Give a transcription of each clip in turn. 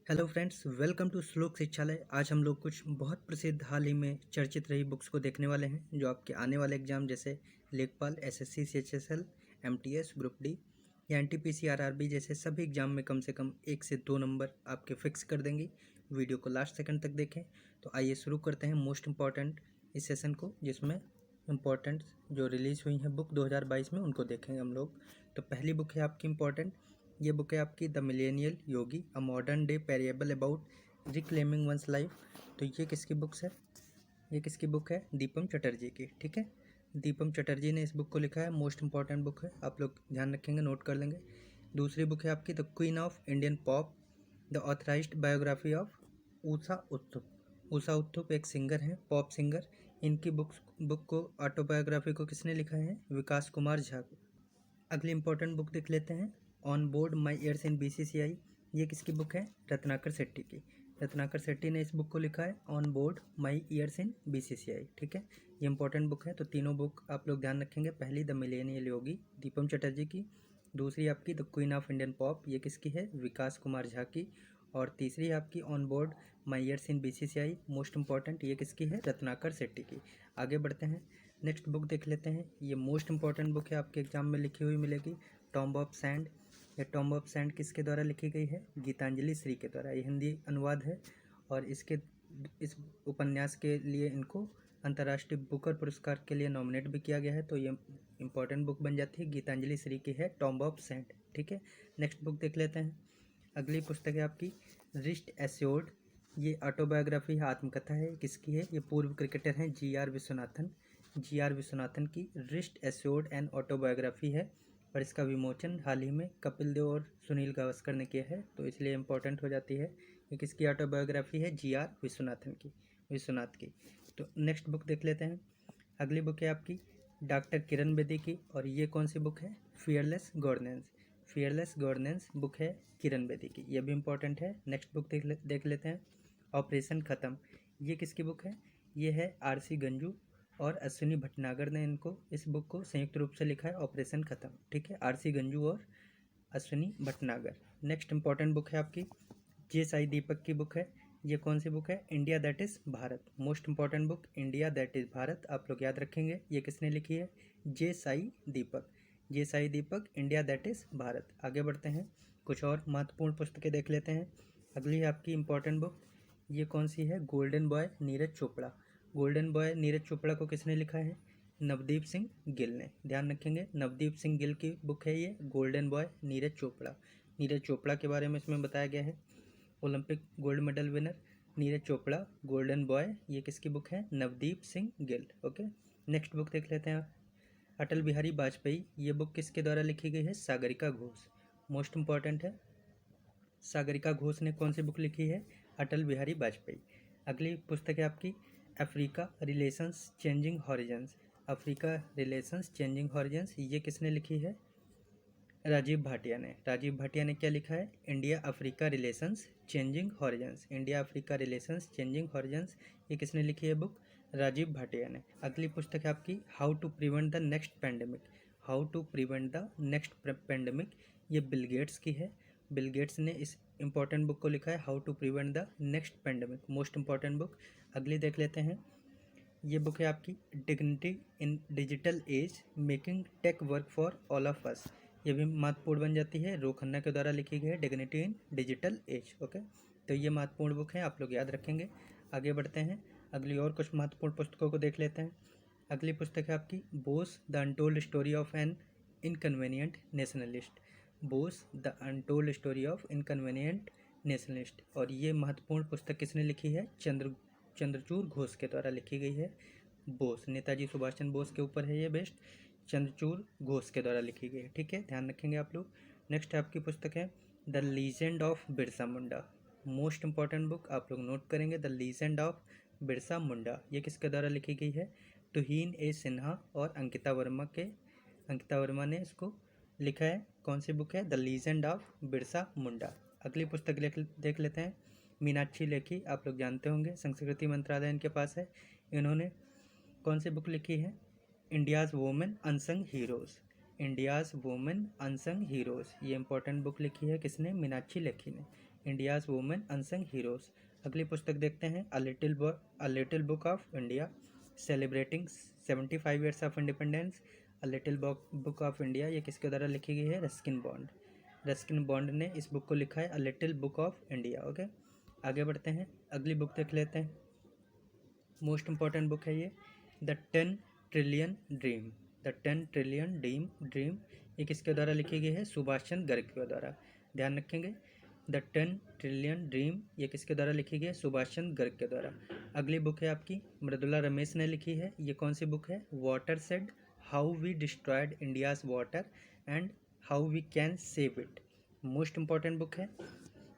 Hello friends, welcome to श्लोक शिक्षालय। आज हम लोग कुछ बहुत प्रसिद्ध हाल ही में चर्चित रही बुक्स को देखने वाले हैं जो आपके आने वाले एग्जाम जैसे लेखपाल, SSC, CHSL, MTS, group D या एनटीपीसी, आरआरबी जैसे सभी एग्जाम में कम से कम 1 से 2 नंबर आपके फिक्स कर देंगी। वीडियो को लास्ट सेकंड तक देखें। तो आइए शुरू करते हैं मोस्ट इम्पॉर्टेंट इस सेशन को, जिसमें इम्पॉर्टेंट जो रिलीज़ हुई हैं बुक 2022 में उनको देखेंगे हम लोग। तो पहली बुक है आपकी इम्पॉर्टेंट, ये बुक है आपकी the millennial yogi, a modern day parable about reclaiming one's life. तो ये किसकी बुक्स है? ये किसकी बुक है? दीपम चटर्जी की। ठीक है, दीपम चटर्जी ने इस बुक को लिखा है। मोस्ट इंपॉर्टेंट बुक है, आप लोग ध्यान रखेंगे, नोट कर लेंगे। दूसरी बुक है आपकी the queen of Indian pop, the authorised biography of Usha Uthup. Usha Uthup एक सिंगर हैं, पॉप सिंगर। इनकी बुक को ऑटोबायोग्राफी को किसने लिखा है? विकास कुमार झा को। अगली इंपॉर्टेंट बुक देख लेते हैं, on board my years in BCCI. ये किसकी बुक है? रत्नाकर शेट्टी की। रत्नाकर शेट्टी ने इस बुक को लिखा है, on board my years in BCCI. ठीक है, ये इंपॉर्टेंट बुक है। तो तीनों बुक आप लोग ध्यान रखेंगे। पहली द मिलेनियल योगी, दीपम चटर्जी की। दूसरी आपकी the queen of Indian pop, ये किसकी है? विकास कुमार झा की। और तीसरी आपकी on board my years in BCCI, most important, ये किसकी है? रत्नाकर शेट्टी की। आगे बढ़ते हैं, नेक्स्ट बुक देख लेते हैं। ये मोस्ट इंपॉर्टेंट बुक है, आपके एग्जाम में लिखी हुई मिलेगी, टॉम्ब ऑफ सैंड। ये टॉम्ब ऑफ सैंड किसके द्वारा लिखी गई है? गीतांजलि श्री के द्वारा। ये हिंदी अनुवाद है और इस उपन्यास के लिए इनको अंतर्राष्ट्रीय बुकर पुरस्कार के लिए नॉमिनेट भी किया गया है। तो ये इंपॉर्टेंट बुक बन जाती है, गीतांजलि श्री की है टॉम्ब ऑफ सैंड। ठीक है, नेक्स्ट बुक देख लेते हैं। अगली पुस्तक है आपकी रिस्ट एश्योर्ड। ये ऑटोबायोग्राफी है, आत्मकथा है। किसकी है? ये पूर्व क्रिकेटर हैं जी.आर. विश्वनाथन। जी.आर. विश्वनाथन की रिस्ट एश्योर्ड एंड ऑटोबायोग्राफी है और इसका विमोचन हाल ही में कपिल देव और सुनील गावस्कर ने किया है, तो इसलिए इम्पोर्टेंट हो जाती है। ये किसकी ऑटोबायोग्राफी है? जी.आर. विश्वनाथ की। तो नेक्स्ट बुक देख लेते हैं। अगली बुक है आपकी डॉक्टर किरण बेदी की, और ये कौन सी बुक है? Fearless governance. Fearless governance book है किरण बेदी की, ये भी इम्पोर्टेंट है। नेक्स्ट बुक देख लेते हैं, ऑपरेशन ख़त्म। ये किसकी बुक है? ये है आरसी गंजू और अश्विनी भटनागर ने इस बुक को संयुक्त रूप से लिखा है, ऑपरेशन ख़त्म। ठीक है, आरसी गंजू और Ashwini Bhatnagar. Next important book है आपकी जे साई दीपक की बुक है। ये कौन सी बुक है? India that is Bharat. Most important book India that is Bharat, आप लोग याद रखेंगे। ये किसने लिखी है? जे साई दीपक। जे साई दीपक, इंडिया दैट इज़ भारत। आगे बढ़ते हैं, कुछ और महत्वपूर्ण पुस्तकें देख लेते हैं। अगली है आपकी इंपॉर्टेंट बुक, ये कौन सी है? Golden boy Neeraj Chopra. Golden boy Neeraj Chopra को किसने लिखा है? नवदीप सिंह गिल ने। ध्यान रखेंगे, नवदीप सिंह गिल की बुक है ये, गोल्डन बॉय नीरज चोपड़ा। नीरज चोपड़ा के बारे में इसमें बताया गया है, Olympic gold medal winner Neeraj Chopra. Golden boy, ये किसकी बुक है? Navdeep Singh Gill. Okay, next book देख लेते हैं, अटल बिहारी वाजपेयी। ये बुक किसके द्वारा लिखी गई है? सागरिका घोष। मोस्ट इंपॉर्टेंट है, सागरिका घोष ने कौन सी बुक लिखी है? अटल बिहारी वाजपेयी। अगली पुस्तक है आपकी Africa relations changing horizons. Africa relations changing horizons, ये किसने लिखी है? राजीव भाटिया ने। राजीव भाटिया ने क्या लिखा है? India Africa relations changing horizons. India Africa relations changing horizons, ये किसने लिखी है बुक? राजीव भाटिया ने। अगली पुस्तक है आपकी how to prevent the next pandemic. How to prevent the next pandemic, ये बिल गेट्स की है। बिल गेट्स ने इस इंपॉर्टेंट बुक को लिखा है, how to prevent the next pandemic, most important book. अगली देख लेते हैं, ये बुक है आपकी dignity in digital age, making tech work for all of us. ये भी महत्वपूर्ण बन जाती है, रो खन्ना के द्वारा लिखी गई है, dignity in digital as. Okay, तो ये महत्वपूर्ण बुक है, आप लोग याद रखेंगे। आगे बढ़ते हैं, अगली और कुछ महत्वपूर्ण पुस्तकों को देख लेते हैं। अगली पुस्तक है आपकी Bose the untold story of an inconvenient nationalist. Bose the untold story of inconvenient nationalist, और ये महत्वपूर्ण पुस्तक किसने लिखी है? चंद्रचूड़ घोष के द्वारा लिखी गई है। बोस, नेताजी सुभाष चंद्र बोस के ऊपर है ये बेस्ट, चंद्रचूड़ घोष के द्वारा लिखी गई है। ठीक है, ध्यान रखेंगे आप लोग। नेक्स्ट आपकी पुस्तक है the legend of Birsa Munda. Most important book, आप लोग नोट करेंगे, the legend of Birsa Munda. ये किसके द्वारा लिखी गई है? तुहीन ए सिन्हा और अंकिता वर्मा ने इसको लिखा है। कौन सी बुक है? The legend of Birsa Munda. अगली पुस्तक देख लेते हैं, मीनाक्षी लेखी, आप लोग जानते होंगे, संस्कृति मंत्रालय इनके पास है। इन्होंने कौन सी बुक लिखी है? India's women unsung heroes. India's women unsung heroes, ये इंपॉर्टेंट बुक लिखी है किसने? मीनाक्षी लेखी ने। India's women unsung heroes. अगली पुस्तक देखते हैं a little book of India celebrating 75 years of independence. A little book of India ये किसके द्वारा लिखी गई है? Ruskin bond. रस्किन बॉन्ड ने इस बुक को लिखा है, a little book of India. Okay, आगे बढ़ते हैं, अगली बुक देख लेते हैं। मोस्ट इंपॉर्टेंट बुक है ये, the 10 trillion dream. The 10 trillion dream ये किसके द्वारा लिखी गई है? सुभाष चंद्र गर्ग के द्वारा। ध्यान रखेंगे, द 10 ट्रिलियन ड्रीम ये किसके द्वारा लिखी गई है? सुभाष चंद्र गर्ग के द्वारा। अगली बुक है आपकी मृदुला रमेश ने लिखी है, ये कौन सी बुक है? Watershed how we destroyed India's water and how we can save it. Most important book है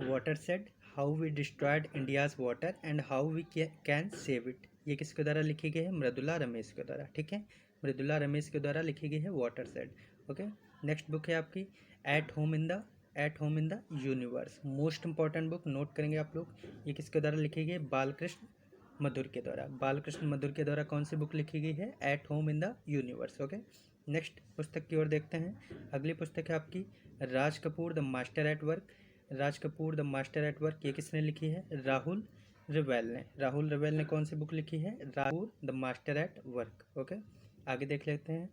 watershed how we destroyed India's water and how we can save it. ये किसके द्वारा लिखी गई है? मृदुला रमेश के द्वारा। ठीक है, मृदुला रमेश के द्वारा लिखी गई है water said. Okay, next book है आपकी eight home in the universe. Most important book, note करेंगे आप लोग। ये किसके द्वारा लिखी गई है? बालकृष्ण मधुर के द्वारा। बालकृष्ण मधुर के द्वारा कौन सी बुक लिखी गई है? At home in the universe. Okay, next पुस्तक की ओर देखते हैं। अगली पुस्तक है आपकी Raj Kapoor the master at work. Raj Kapoor the master at work ये किसने लिखी है? राहुल रिवेल ने। राहुल रिवेल ने कौन सी बुक लिखी है? Rahul the master at work. Okay, आगे देख लेते हैं।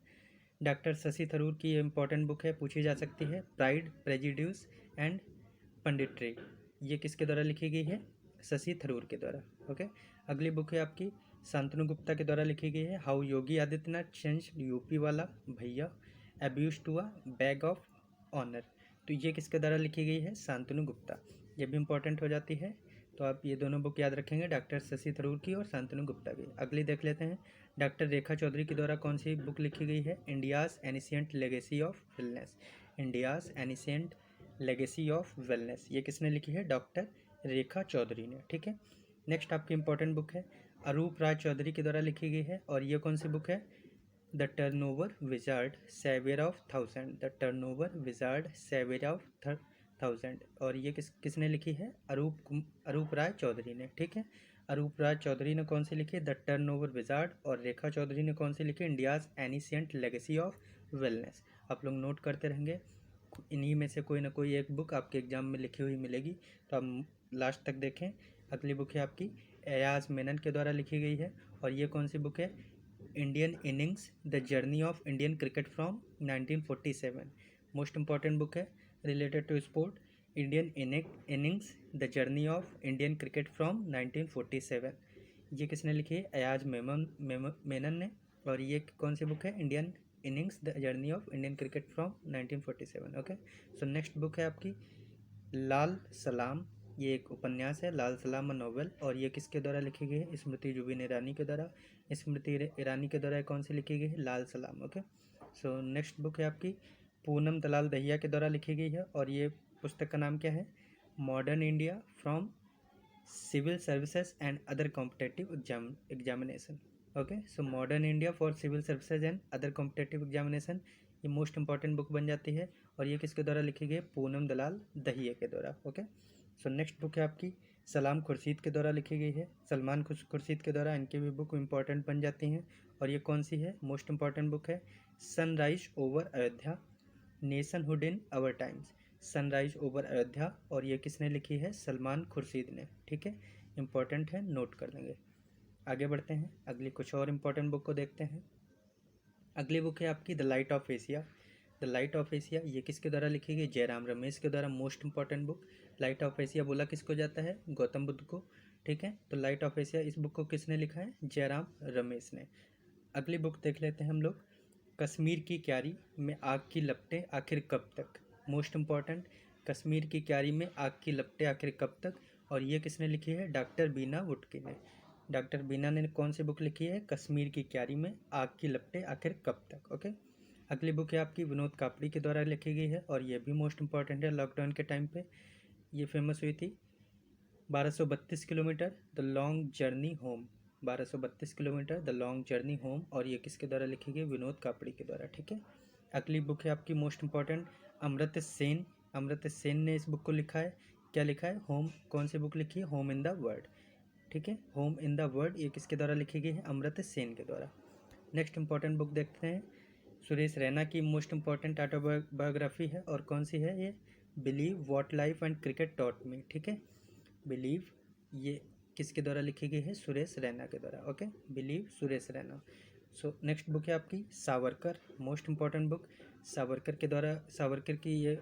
डॉक्टर शशि थरूर की ये इंपॉर्टेंट बुक है, पूछी जा सकती है, प्राइड प्रेजिड्यूस एंड पंडिट्री। ये किसके द्वारा लिखी गई है? शशि थरूर के द्वारा। ओके, अगली बुक है आपकी शांतनु गुप्ता के द्वारा लिखी गई है, how Yogi Adityanath changed UP वाला भैया अब्यूज टू अ बैग ऑफ ऑनर। तो ये किसके द्वारा लिखी गई है? शांतनु गुप्ता। ये भी इंपॉर्टेंट हो जाती है, तो आप ये दोनों बुक याद रखेंगे, डॉक्टर शशि थरूर की और शांतनु गुप्ता की। अगली देख लेते हैं, डॉक्टर रेखा चौधरी के द्वारा कौन सी बुक लिखी गई है? India's ancient legacy of wellness. India's ancient legacy of wellness ये किसने लिखी है? डॉक्टर रेखा चौधरी ने। ठीक है, नेक्स्ट आपकी इंपॉर्टेंट बुक है अरूप राय चौधरी के द्वारा लिखी गई है, और ये कौन सी बुक है? The turnover wizard saviour of thousand. The turnover wizard saviour of thousand, और ये किसने लिखी है? अरूप राय चौधरी ने। ठीक है, अरूप राय चौधरी ने कौन सी लिखी? द टर्नओवर विजार्ड, और रेखा चौधरी ने कौन सी लिखी? India's ancient legacy of wellness. आप लोग नोट करते रहेंगे, इन्हीं में से कोई ना कोई एक बुक आपके एग्जाम में लिखी हुई मिलेगी, तो आप लास्ट तक देखें। अगली बुक है आपकी एयाज मेनन के द्वारा लिखी गई है, और ये कौन सी बुक है? Indian innings the journey of Indian cricket from 1947। Most important book है related to sport, Indian innings the journey of Indian cricket from 1947। ये किसने लिखी है? अयाज मेनन ने, और ये कौन सी बुक है? Indian innings the journey of Indian cricket from 1947। Okay, so next book है आपकी लाल सलाम। ये एक उपन्यास है, लाल सलाम नोवेल, और ये किसके द्वारा लिखी गई है? स्मृति जुबिन ईरानी के द्वारा। स्मृति ईरानी के द्वारा कौन सी लिखी गई है? लाल सलाम। ओके, सो नेक्स्ट बुक है आपकी पूनम दलाल दहिया के द्वारा लिखी गई है, और ये पुस्तक का नाम क्या है? Modern India from civil services and other competitive examination. Okay, so modern India for civil services and other competitive examination ये मोस्ट इंपॉर्टेंट बुक बन जाती है, और ये किसके द्वारा लिखी गई है? पूनम दलाल दहिया के द्वारा। ओके, सो नेक्स्ट बुक है आपकी सलाम खुर्शीद के द्वारा लिखी गई है, सलमान खुर्शीद के द्वारा। इनकी भी बुक इंपॉर्टेंट बन जाती हैं, और ये कौन सी है? मोस्ट इंपॉर्टेंट बुक है sunrise over Ayodhya nationhood in our times. Sunrise over Ayodhya, और ये किसने लिखी है? सलमान खुर्शीद ने। ठीक है, इंपॉर्टेंट है, नोट कर लेंगे। आगे बढ़ते हैं, अगली कुछ और इम्पोर्टेंट बुक को देखते हैं। अगली बुक है आपकी the light of Asia. The light of Asia ये किसके द्वारा लिखी गई? जयराम रमेश के द्वारा। Most important book, light of Asia बोला किसको जाता है? गौतम बुद्ध को। ठीक है, तो लाइट ऑफ एशिया इस बुक को किसने लिखा है? जयराम रमेश ने। अगली बुक देख लेते हैं हम लोग, कश्मीर की क्यारी में आग की लपटें आखिर कब तक। मोस्ट इंपॉर्टेंट, कश्मीर की क्यारी में आग की लपटें आखिर कब तक, और ये किसने लिखी है? डॉक्टर बीना वुडकी ने। डॉक्टर बीना ने कौन सी बुक लिखी है? कश्मीर की क्यारी में आग की लपटें आखिर कब तक। ओके, अगली बुक है आपकी विनोद कापड़ी के द्वारा लिखी गई है, और ये भी मोस्ट इंपॉर्टेंट है, लॉकडाउन के टाइम पे ये फेमस हुई थी। 1232 kilometre the long journey home. 1232 kilometre the long journey home, और ये किसके द्वारा लिखी गई? विनोद कापड़ी के द्वारा। ठीक है, अगली बुक है आपकी मोस्ट इंपॉर्टेंट अमृत सेन। अमृत सेन ने इस बुक को लिखा है, क्या लिखा है? होम। कौन सी बुक लिखी है? Home in the world. ठीक है, होम इन द वर्ल्ड ये किसके द्वारा लिखी गई है? अमृत सेन के द्वारा। नेक्स्ट इंपॉर्टेंट बुक देखते हैं, सुरेश रैना की मोस्ट इंपॉर्टेंट ऑटोबायोग्राफी है, और कौन सी है? ये believe what life and cricket taught me, ठीक है। बिलीव ये किसके द्वारा लिखी गई है? सुरेश रैना के द्वारा, okay. Believe Suresh Raina. So next book है आपकी Savarkar, most important book. Savarkar के द्वारा, सावरकर की ये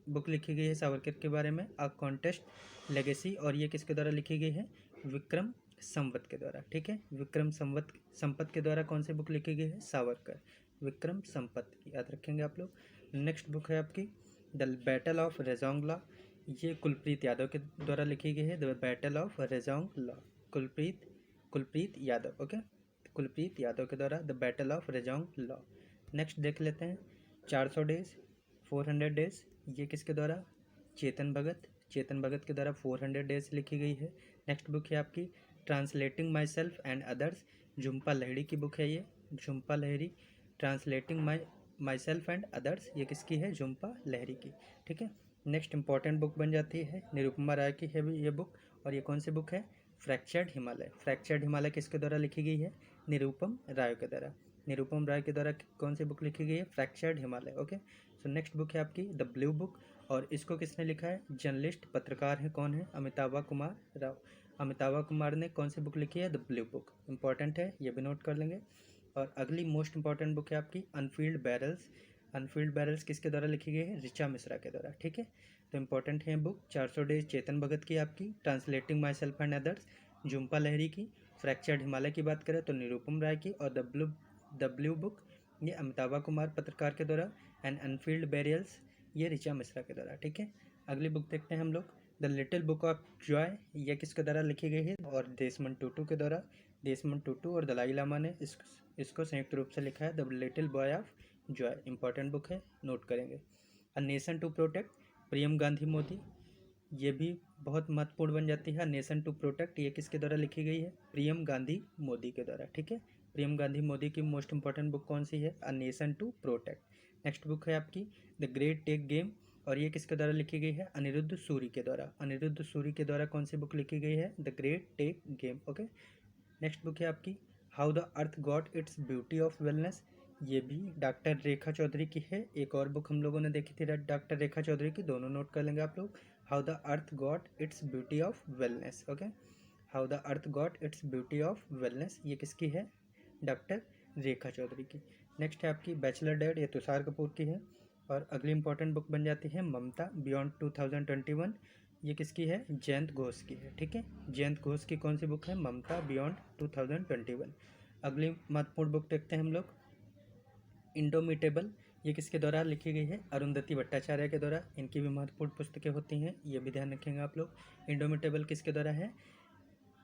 बुक लिखी गई है सावरकर के बारे में, अ कॉन्टेस्ट लेगेसी, और ये किसके द्वारा लिखी गई है? विक्रम संवत के द्वारा, ठीक है। विक्रम संपत के द्वारा कौन सी बुक लिखी गई है? सावरकर, विक्रम संपत, याद रखेंगे आप लोग। नेक्स्ट बुक है आपकी द बैटल ऑफ रेजोंगला, ये कुलप्रीत यादव के द्वारा लिखी गई है। The battle of Rezang La, Kulpreet Yadav, okay. Kulpreet Yadav के द्वारा the battle of Rezang La. Next देख लेते हैं 400 डेज, 400 डेज, ये किसके द्वारा? चेतन भगत के द्वारा 400 डेज लिखी गई है। नेक्स्ट बुक है आपकी translating my self and others, Jhumpa Lahiri की बुक है ये, Jhumpa Lahiri. Translating my self and others, ये किसकी है? झुम्पा लाहिड़ी की, ठीक है। नेक्स्ट इंपॉर्टेंट बुक बन जाती है निरुपमा राय की है ये बुक, और ये कौन सी बुक है? फ्रैक्चर्ड हिमालय। फ्रैक्चर्ड हिमालय किसके द्वारा लिखी गई है? निरुपम राय के द्वारा। निरुपम राय के द्वारा कौन सी बुक लिखी गई है? Fractured Himalaya, okay. So next book है आपकी द ब्लू बुक, और इसको किसने लिखा है? जर्नलिस्ट पत्रकार है, कौन है? अमिताभा कुमार राव। अमिताभा कुमार ने कौन सी बुक लिखी है? द ब्लू बुक, इंपॉर्टेंट है, ये भी नोट कर लेंगे। और अगली मोस्ट इंपॉर्टेंट बुक है आपकी अनफील्ड बैरल्स। अनफील्ड बैरल्स किसके द्वारा लिखी गई है? ऋचा मिश्रा के द्वारा, ठीक है। तो इंपॉर्टेंट है बुक। 400 डेज चेतन भगत की आपकी, translating my self and others Jhumpa Lahiri की, फ्रैक्चर्ड हिमालय की बात करें तो निरुपम राय की, और द ब्लू बुक ये अमिताभा कुमार पत्रकार के द्वारा, एंड अनफील्ड बैरियल्स ये ऋचा मिश्रा के द्वारा, ठीक है। अगली बुक देखते हैं हम लोग the little book of Joy, ये किसके द्वारा लिखी गई है? और देशमन टूटू के द्वारा। देशमन टूटू और दलाई लामा ने इसको संयुक्त रूप से लिखा है, the little boy of Joy, important book है, नोट करेंगे। अ नेशन टू प्रोटेक्ट, प्रियम गांधी मोदी, ये भी बहुत महत्वपूर्ण बन जाती है। नेशन टू प्रोटेक्ट ये किसके द्वारा लिखी गई है? प्रियम गांधी मोदी के द्वारा, ठीक है। प्रियम गांधी मोदी की मोस्ट इंपॉर्टेंट बुक कौन सी है? A nation to protect. Next book है आपकी द ग्रेट टेक गेम, और ये किसके द्वारा लिखी गई है? अनिरुद्ध सूरी के द्वारा। अनिरुद्ध सूरी के द्वारा कौन सी बुक लिखी गई है? The great tech game, okay. Next book है आपकी how the earth got its beauty of wellness, ये भी डॉक्टर रेखा चौधरी की है। एक और बुक हम लोगों ने देखी थी डॉक्टर रेखा चौधरी की, दोनों नोट कर लेंगे आप लोग। How the earth got its beauty of wellness, okay. How the earth got its beauty of wellness, ये किसकी है? डॉक्टर रेखा चौधरी की। नेक्स्ट है आपकी बैचलर डैड, ये तुषार कपूर की है। और अगली इंपॉर्टेंट बुक बन जाती है ममता बियॉन्ड 2021, ये किसकी है? जयंत घोष की है, ठीक है। जयंत घोष की कौन सी बुक है? ममता बियॉन्ड 2021। अगली महत्वपूर्ण बुक देखते हैं हम लोग इंडोमिटेबल, ये किसके द्वारा लिखी गई है? अरुंधति भट्टाचार्य के द्वारा। इनकी भी महत्वपूर्ण पुस्तकें होती हैं, ये भी ध्यान रखेंगे आप लोग। इंडोमिटेबल किसके द्वारा है?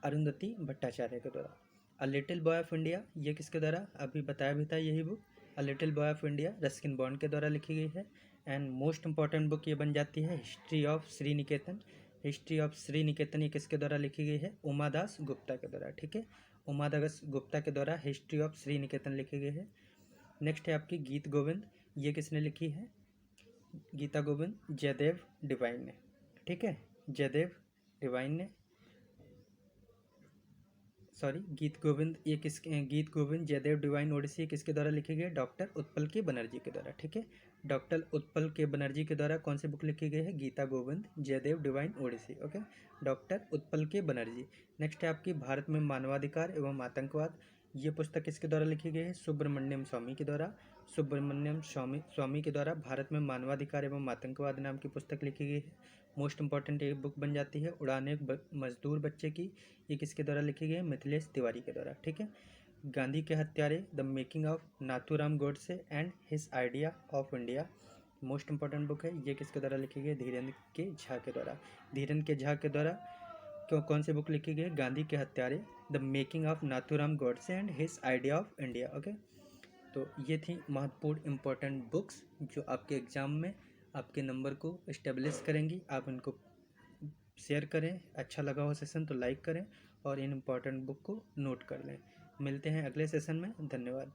अरुंधति भट्टाचार्य के द्वारा। A little boy of India, ये किसके द्वारा? अभी बताया भी था यही book, a little boy of India Ruskin bond के द्वारा लिखी गई है। एंड मोस्ट इंपॉर्टेंट बुक ये बन जाती है history of Sriniketan. History of Sriniketan ये किसके द्वारा लिखी गई है? उमादास गुप्ता के द्वारा, ठीक है। उमादास गुप्ता के द्वारा हिस्ट्री ऑफ श्रीनिकेतन लिखी गई है। नेक्स्ट है आपकी गीत गोविंद, ये किसने लिखी है? गीता गोविंद जयदेव डिवाइन ने, ठीक है। जयदेव डिवाइन ने, सॉरी गीत गोविंद गीत गोविंद जयदेव डिवाइन ओडिसी किसके द्वारा लिखी गई? डॉक्टर उत्पल के बनर्जी के द्वारा, ठीक है। डॉक्टर उत्पल के बनर्जी के द्वारा कौन सी बुक लिखी गई है? Gita Govind Jayadev divine odyssey, okay. Doctor Utpal K Banerjee. Next है आपकी भारत में मानवाधिकार एवं आतंकवाद, ये पुस्तक किसके द्वारा लिखी गई है? सुब्रमण्यम स्वामी के द्वारा। सुब्रमण्यम स्वामी के द्वारा भारत में मानवाधिकार एवं आतंकवाद नाम की पुस्तक लिखी गई है। मोस्ट इंपॉर्टेंट एक बुक बन जाती है उड़ान एक मजदूर बच्चे की, ये किसके द्वारा लिखी गई है? मिथिलेश तिवारी के द्वारा, ठीक है। गांधी के हत्यारे the making of Nathuram Godse and his idea of India, most important book है, ये किसके द्वारा लिखी गई है? धीरेन्द्र के झा के द्वारा। धीरेन्द्र के झा के द्वारा कौन सी बुक लिखी गई है? गांधी के हत्यारे the making of Nathuram Godse and his idea of India, okay. तो ये थी महत्वपूर्ण इंपॉर्टेंट बुक्स जो आपके एग्ज़ाम में आपके नंबर को इस्टेब्लिश करेंगी। आप इनको शेयर करें, अच्छा लगा हो सेशन तो लाइक करें और इन इम्पॉर्टेंट बुक को नोट कर लें। मिलते हैं अगले सेशन में, धन्यवाद।